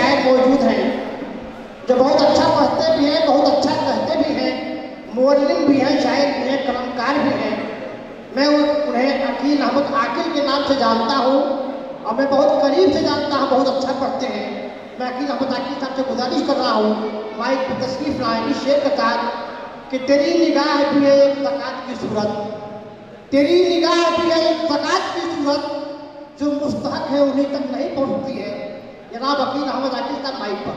शायर मौजूद हैं जो बहुत अच्छा पढ़ते भी हैं, बहुत अच्छा कहते भी हैं, मुअल्लिम भी हैं, शायर भी हैं, कलमकार भी हैं। मैं उन्हें अकील अहमद आकिल के नाम से जानता हूँ और मैं बहुत करीब से जानता हूँ, बहुत अच्छा पढ़ते हैं। मैं अकील अहमद आकिल साहब से गुजारिश कर रहा हूँ माइक पर तशरीफ लाएं इस शेर के साथ कि तेरी निगाह भी है एक ज़कात की सूरत, तेरी निगाह भी है एक ज़कात की सूरत, जो मुस्तहक है उन्हीं तक नहीं पहुँचती है। जनाब अकील अहमद आकिल साहब माइक पर।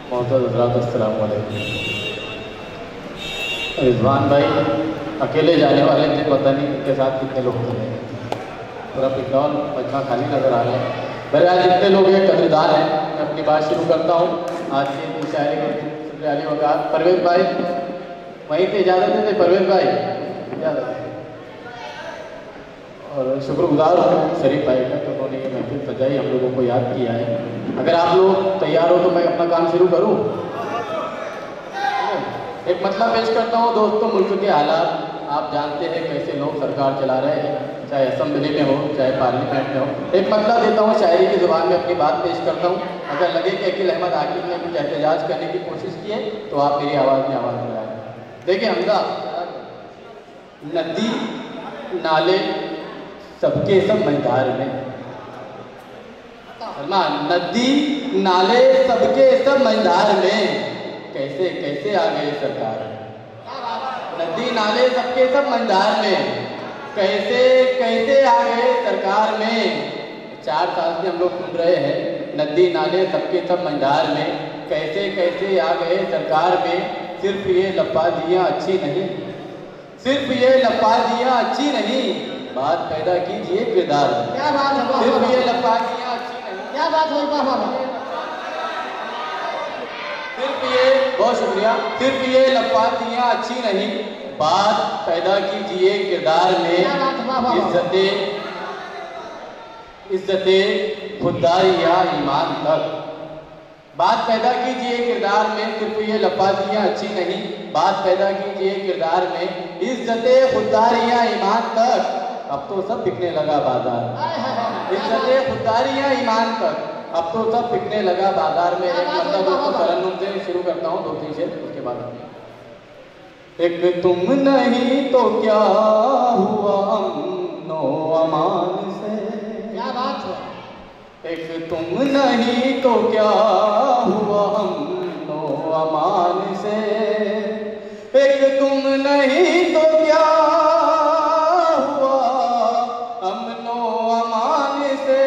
मोहतरम हज़रात अस्सलाम वालेकुम। रिजवान भाई अकेले जाने वाले थे, पता नहीं उनके साथ कितने लोग थे, पूरा पिटौल मजमा खाली नजर आ रहा है। मेरे आज जितने लोग हैं कदरदान हैं, मैं अपनी बात शुरू करता हूँ। आज की शायरी के अली वक़ात परवेज़ भाई वहीं पे इजाज़त देते, परवेज़ भाई इजाज़त। और शुक्रगुजार हूँ शरीफ भाई का, तो उन्होंने ये महफिल सजाई, हम लोगों को याद किया है। अगर आप लोग तैयार हो तो मैं अपना काम शुरू करूँ। एक मतलब पेश करता हूँ दोस्तों, मुल्क के हालात आप जानते हैं कैसे लोग सरकार चला रहे हैं, चाहे असेंबली में हो चाहे पार्लियामेंट में हो। एक मतलब देता हूँ, शायरी की ज़ुबान में अपनी बात पेश करता हूँ। अगर लगे कि अकील अहमद आकिल ने कुछ एहतजाज करने की कोशिश की है तो आप मेरी आवाज़ में आवाज़ मिलाएं। देखिए हमजा, नदी नाले सबके सब मैदार में, नदी नाले सबके सब मैदार में, कैसे कैसे आ गए सरकार। नदी नाले सबके सब मैदार में, कैसे कैसे आ गए सरकार में। 4 साल से हम लोग सुन रहे हैं, नदी नाले सबके सब मैदार में, कैसे कैसे आ गए सरकार में। सिर्फ ये लफाजियाँ अच्छी नहीं, सिर्फ ये लफाजियाँ अच्छी नहीं, बात पैदा कीजिए किरदार में। क्या बात है, सिर्फ ये लफाजियाँ अच्छी नहीं, क्या बात है, सिर्फ ये, बहुत शुक्रिया, सिर्फ ये लफाजियाँ अच्छी नहीं, बात पैदा कीजिए किरदार में। इज्जतें खुददारी या ईमान तक, बात पैदा कीजिए किरदार में। सिर्फ ये लफाजियाँ अच्छी नहीं, बात पैदा कीजिए किरदार में। इज्जतें खुददारी या ईमान तक, अब तो सब बिकने लगा बाजार। इज्जतें खुददारी या ईमान तक, अब तो सब बिकने लगा बाजार में। एक मतलब दोस्तों तरन्नुम से शुरू करता हूँ, 2-3 शेर उसके बाद। एक तुम नहीं तो क्या हुआ अमनो अमान से, क्या बात है। एक तुम नहीं तो क्या हुआ अमनो अमान से, एक तुम नहीं तो क्या हुआ अमनो अमान से।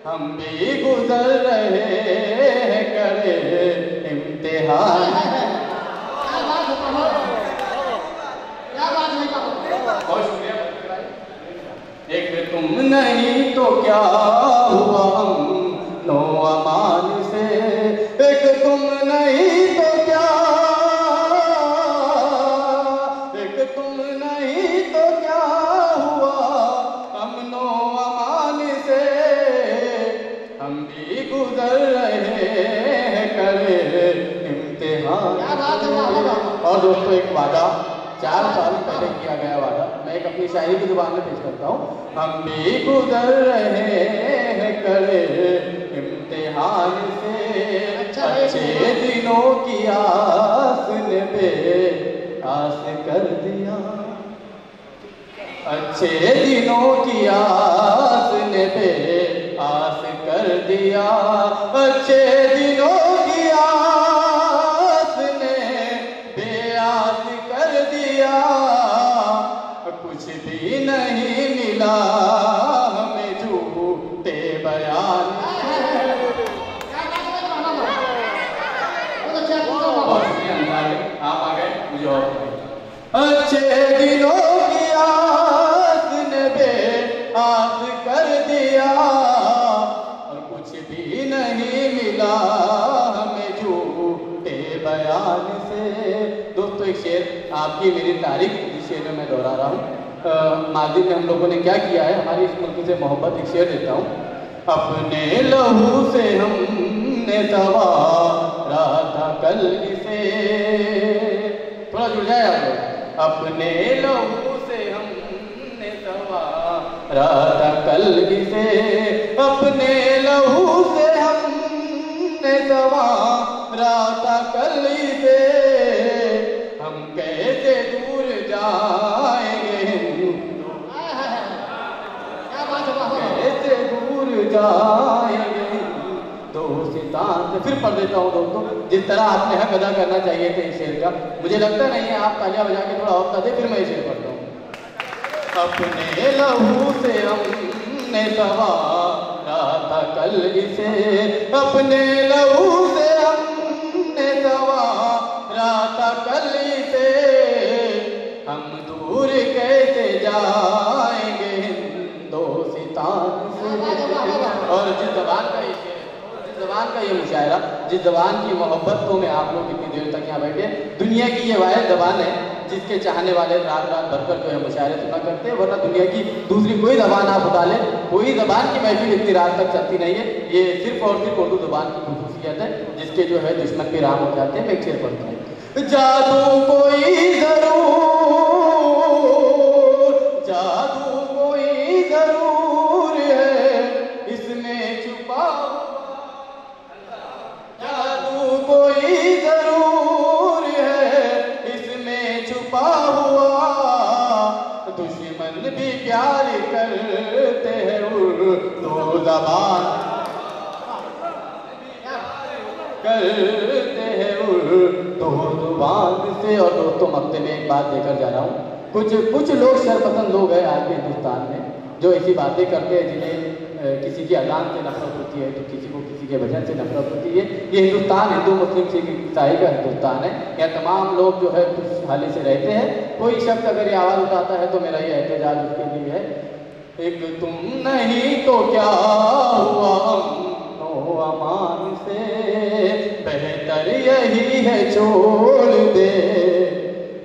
हम भी गुजर रहे हैं करे इम्तिहान। एक तुम नहीं तो क्या हुआ अमनो अमान से, एक तुम नहीं तो क्या, एक तुम नहीं तो क्या हुआ अमनो अमान से। हम भी गुजर रहे हैं करे इम्तिहान। और दोस्तों एक वादा, 4 साल पहले किया गया वादा, मैं एक अपनी शायरी की जुबान में पेश करता हूँ। हम भी गुजर रहे हैं करे इम्तिहान से, अच्छे दिनों की आस ने बेआस कर दिया, अच्छे दिनों की आस ने बेआस कर दिया, अच्छे दिनों की आस ने बेआस कर दिया। कुछ भी नहीं मिला हमें झूठे बयान। आप आ गए मुझे और अच्छे दिनों की आस ने बेआस कर दिया, और कुछ भी नहीं मिला हमें झूठे बयान से। दोस्तों एक शेर आपकी मेरी तारीफ, इस शेर में मैं दोहरा रहा हूँ। माजी में हम लोगों ने क्या किया है, हमारी इस मुल्क से मोहब्बत। एक शेर देता हूँ। अपने लहू से हमने सवारा था कल से, थोड़ा जुड़ जाए आप लोग। अपने लहू से हमने सवारा राता कल इसे अपने लहू से हमने संवारा था कल इसे हम कैसे दूर जाएंगे कैसे दूर जाएंगे दोस्तान। फिर पढ़ देता हूँ दोस्तों, जिस तरह आपने हक अदा करना चाहिए थे इस शेर का, मुझे लगता नहीं है आप तालियां बजा के थोड़ा हौसला दे, फिर मैं ये शेर पढ़ता हूँ। अपने लहू से हमने संवारा था कल इसे अपने लहू से हमने संवारा था कल इसे हम दूर कैसे जाएंगे हिंदुस्तान से। और जिस जबान का ये मुशायरा, जिस जबान की मोहब्बत को में आप लोग इतनी देर तक यहाँ बैठे, दुनिया की ये वाहिद जबान है जिसके चाहने वाले रात रात भरकर जो है मुशायरे सुना करते हैं, वरना दुनिया की दूसरी कोई जबान आप उठा लें, कोई जबान की महफिल इतनी रात तक चलती नहीं है। ये सिर्फ और सिर्फ उर्दू जबान की खुसूसियत है, जिसके जो है दुश्मन भी राम हो जाते हैं। मैं एक शेर पढ़ता हूँ। जादू कोई जरूर है इसमें छुपा, जादू कोई जरूर है इसमें छुपा हुआ, दुश्मन भी प्यार करते हैं उर्दू जबान करते हैं उर्दू जुबान से। और दोस्तों मक्ते में एक बात देकर जा रहा हूँ, कुछ लोग शरपसंद लोग हैं आज के हिंदुस्तान में जो ऐसी बातें करते हैं जिन्हें किसी की अजान से नफरत होती है, तो किसी को किसी के वजह से नफरत होती है। ये हिंदुस्तान हिंदू मुस्लिम सिख ईसाई का हिंदुस्तान है, यहाँ तमाम लोग जो है खुशहाली से रहते हैं। कोई शख्स अगर ये आवाज़ उठाता है तो मेरा ये एहतजाज उसके लिए है। एक तुम नहीं तो क्या हुआ अमनो अमान से, बेहतर यही है छोड़ दे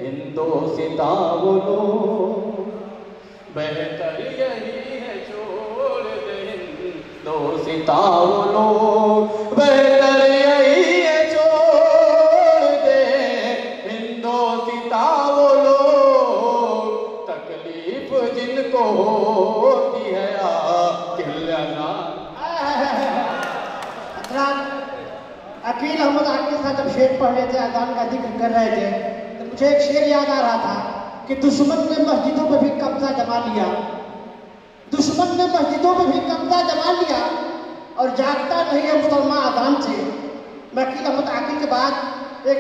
हिंदुस्तान वो लोग, बेहतर यही है छोड़ दे हिंदुस्तान वो लोग, बेहतर यही है छोड़ दे हिंदुस्तान वो लोग, तकलीफ जिनको होती है अकील अहमद आकिल साहब जब शेर पढ़ रहे थे, अजान का जिक्र कर रहे थे, तो मुझे एक शेर याद आ रहा था कि दुश्मन ने मस्जिदों पे भी कब्जा जमा लिया, दुश्मन ने मस्जिदों पे भी कब्जा जमा लिया और जागता नहीं है मुसलमान अजान से। मैं अकील अहमद आकिल के बाद एक